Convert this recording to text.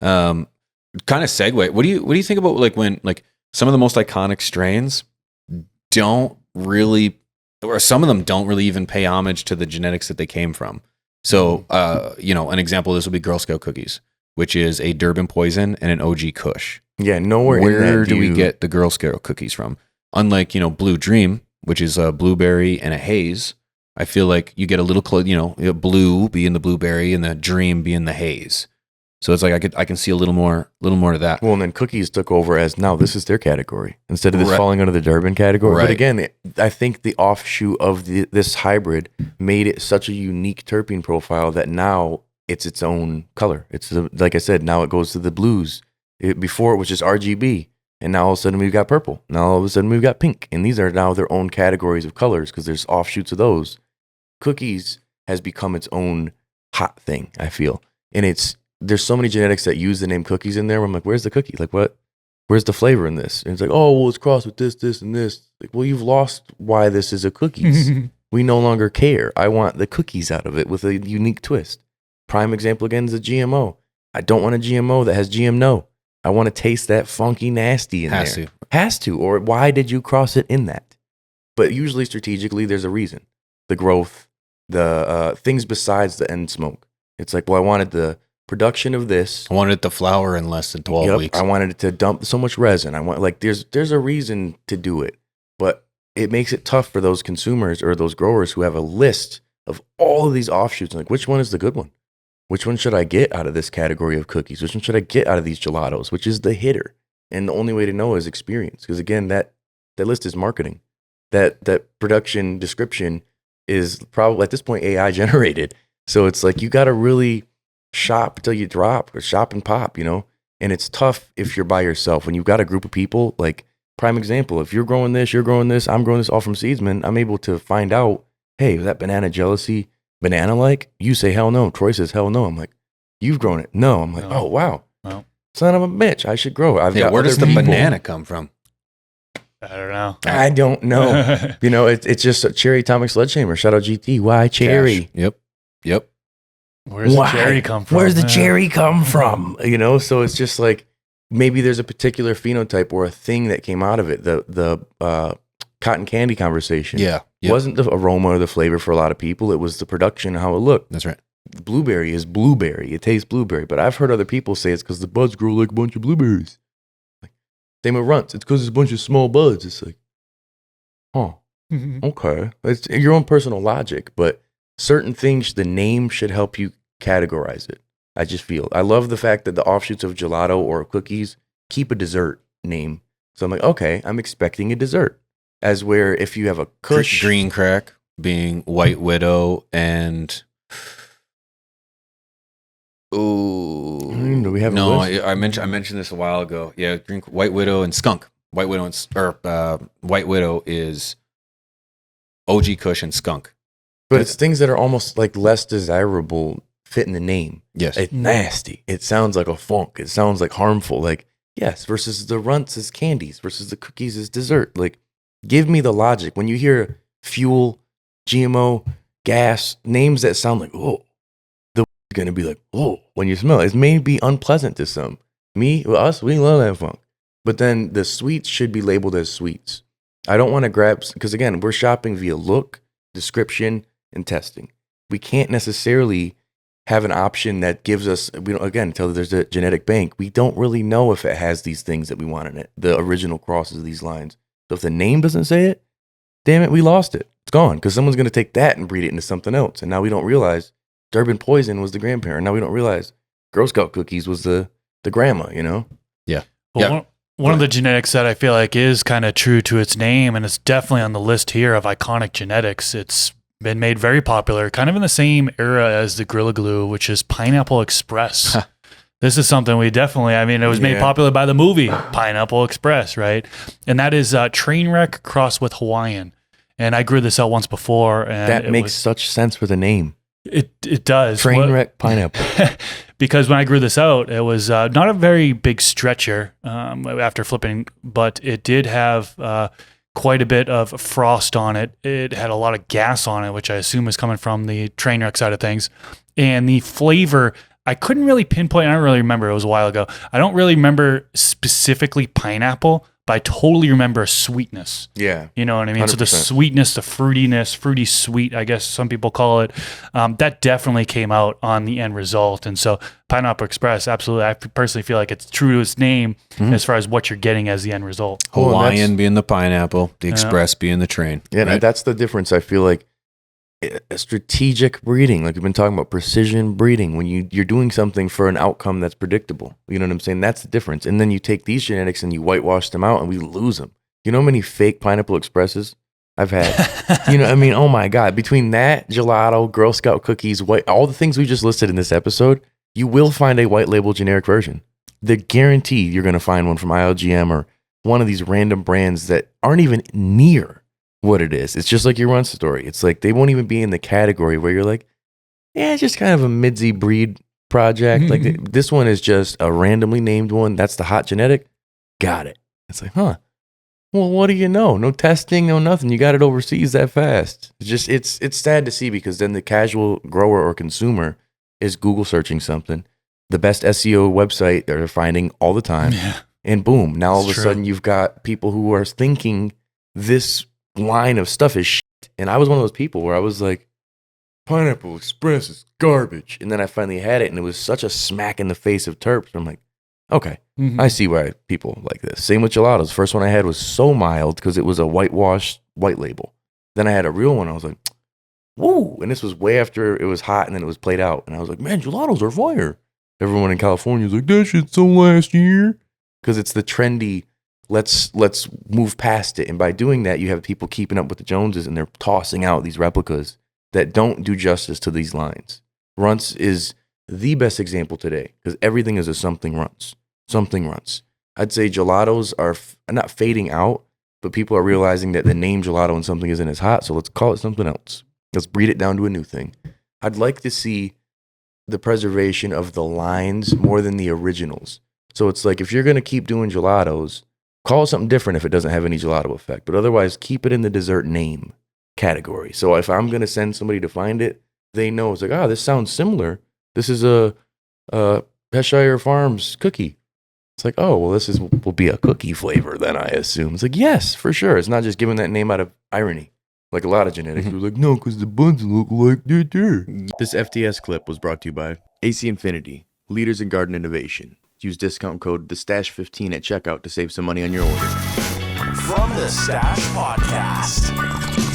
Kind of segue. What do you think about like when like some of the most iconic strains don't really, or some of them don't really even pay homage to the genetics that they came from. So, an example of this would be Girl Scout cookies, which is a Durban Poison and an OG Kush. Yeah, nowhere Where in that do we get the Girl Scout cookies from? Unlike, Blue Dream, which is a blueberry and a haze, I feel like you get a little, blue being the blueberry and the dream being the haze. So it's like I can see a little more to that. Well, and then cookies took over as now this is their category instead of this falling under the Durban category. Right. But again, I think the offshoot of this hybrid made it such a unique terpene profile that now it's its own color. It's like I said, now it goes to the blues. Before it was just RGB, and now all of a sudden we've got purple. Now all of a sudden we've got pink, and these are now their own categories of colors because there's offshoots of those. Cookies has become its own hot thing, I feel, and there's so many genetics that use the name cookies in there. I'm like, where's the cookie? Like, what? Where's the flavor in this? And it's like, oh, well, it's crossed with this, this, and this. Like, well, you've lost why this is a cookies. We no longer care. I want the cookies out of it with a unique twist. Prime example again is a GMO. I don't want a GMO that has GM-no. I want to taste that funky nasty in there. Has to. Or why did you cross it in that? But usually strategically, there's a reason. The growth, the things besides the end smoke. It's like, well, I wanted the production of this. I wanted it to flower in less than 12 weeks. I wanted it to dump so much resin. There's a reason to do it, but it makes it tough for those consumers or those growers who have a list of all of these offshoots. Like, which one is the good one? Which one should I get out of this category of cookies? Which one should I get out of these gelatos? Which is the hitter? And the only way to know is experience. Because again, that list is marketing. That production description is probably at this point AI generated. So it's like you got to really shop till you drop, or shop and pop, And it's tough if you're by yourself. When you've got a group of people, like prime example, if you're growing this, I'm growing this all from seedsman, I'm able to find out, hey, was that banana jealousy banana-like? You say hell no. Troy says hell no. I'm like, you've grown it. No. I'm like, oh, wow. Well, son of a bitch. I should grow it. Where does the banana come from? I don't know. I don't know. It's just a cherry atomic sledgehammer. Shout out GT. Why cherry? Cash. Yep. Where's the cherry come from? Where's the cherry come from? So it's just like maybe there's a particular phenotype or a thing that came out of it. The cotton candy conversation. Yeah. It wasn't the aroma or the flavor for a lot of people. It was the production and how it looked. That's right. Blueberry is blueberry. It tastes blueberry. But I've heard other people say it's because the buds grow like a bunch of blueberries. Same with runts. It's because it's a bunch of small buds. It's like, okay. It's your own personal logic, but certain things, the name should help you categorize it. I just feel. I love the fact that the offshoots of gelato or cookies keep a dessert name. So I'm like, okay, I'm expecting a dessert. As where if you have a Kush. Green crack being White Widow and... Oh do we have? No, I mentioned this a while ago. Yeah, White Widow and skunk. White Widow is OG Kush and skunk. But it's things that are almost like less desirable fit in the name. Yes, it's nasty. It sounds like a funk. It sounds like harmful. Like yes, versus the runts is candies versus the cookies is dessert. Like give me the logic when you hear fuel, GMO, gas names that sound like going to be like, oh, when you smell it. It may be unpleasant to some. Us, we love that funk. But then the sweets should be labeled as sweets. I don't want to grab, because again, we're shopping via look, description, and testing. We can't necessarily have an option that gives us, until there's a genetic bank, we don't really know if it has these things that we want in it, the original crosses of these lines. So if the name doesn't say it, damn it, we lost it. It's gone, because someone's going to take that and breed it into something else. And now we don't realize Durban Poison was the grandparent. Now we don't realize Girl Scout cookies was the grandma, Yeah. Well, one of the genetics that I feel like is kind of true to its name, and it's definitely on the list here of iconic genetics. It's been made very popular, kind of in the same era as the Gorilla Glue, which is Pineapple Express. This is something we definitely, it was made popular by the movie Pineapple Express, right? And that is Trainwreck crossed with Hawaiian. And I grew this out once before. And that makes such sense for the name. It does. Trainwreck pineapple. Because when I grew this out, it was not a very big stretcher after flipping, but it did have quite a bit of frost on it. It had a lot of gas on it, which I assume is coming from the Trainwreck side of things. And the flavor I couldn't really pinpoint. I don't really remember. It was a while ago. I don't really remember specifically pineapple, but I totally remember sweetness. Yeah. You know what I mean? 100%. So the sweetness, the fruitiness, fruity sweet, I guess some people call it, that definitely came out on the end result. And so Pineapple Express, absolutely. I personally feel like it's true to its name as far as what you're getting as the end result. Hawaiian being the pineapple, the Express being the train. Yeah, right? that's the difference. I feel like a strategic breeding, like we've been talking about precision breeding, when you're doing something for an outcome that's predictable. You know what I'm saying? That's the difference. And then you take these genetics and you whitewash them out and we lose them. You know how many fake Pineapple Expresses I've had? You know what I mean? Oh my God. Between that, gelato, Girl Scout cookies, all the things we just listed in this episode, you will find a white label generic version. They're guaranteed you're going to find one from ILGM or one of these random brands that aren't even near what it is. It's just like your run story. It's like they won't even be in the category where you're like, yeah, it's just kind of a midsy breed project. Like this one is just a randomly named one. That's the hot genetic. Got it. It's like, huh. Well, what do you know? No testing, no nothing. You got it overseas that fast. It's sad to see because then the casual grower or consumer is Google searching something, the best SEO website they're finding all the time, and boom, now all of a sudden you've got people who are thinking this line of stuff is shit. And I was one of those people where I was like, Pineapple Express is garbage. And then I finally had it and it was such a smack in the face of terps. I'm like, okay, I see why people like this. Same with gelatos. First one I had was so mild because it was a whitewashed white label. Then I had a real one. I was like, woo. And this was way after it was hot and then it was played out. And I was like, man, gelatos are fire. Everyone in California was like, that shit's so last year. Because it's the trendy, let's move past it. And by doing that, you have people keeping up with the Joneses and they're tossing out these replicas that don't do justice to these lines. Runts is the best example today because everything is a something runts. Something runts. I'd say gelatos are not fading out, but people are realizing that the name gelato and something isn't as hot, so let's call it something else. Let's breed it down to a new thing. I'd like to see the preservation of the lines more than the originals. So it's like if you're going to keep doing gelatos, call it something different if it doesn't have any gelato effect, but otherwise keep it in the dessert name category. So if I'm going to send somebody to find it, they know it's like, this sounds similar. This is a Cheshire Farms cookie. It's like, oh, well, will be a cookie flavor then, I assume. It's like, yes, for sure. It's not just giving that name out of irony. Like a lot of genetics. We're like, no, because the buns look like they're there. This FTS clip was brought to you by AC Infinity, leaders in garden innovation. Use discount code TheStash15 at checkout to save some money on your order. From the Stash Podcast.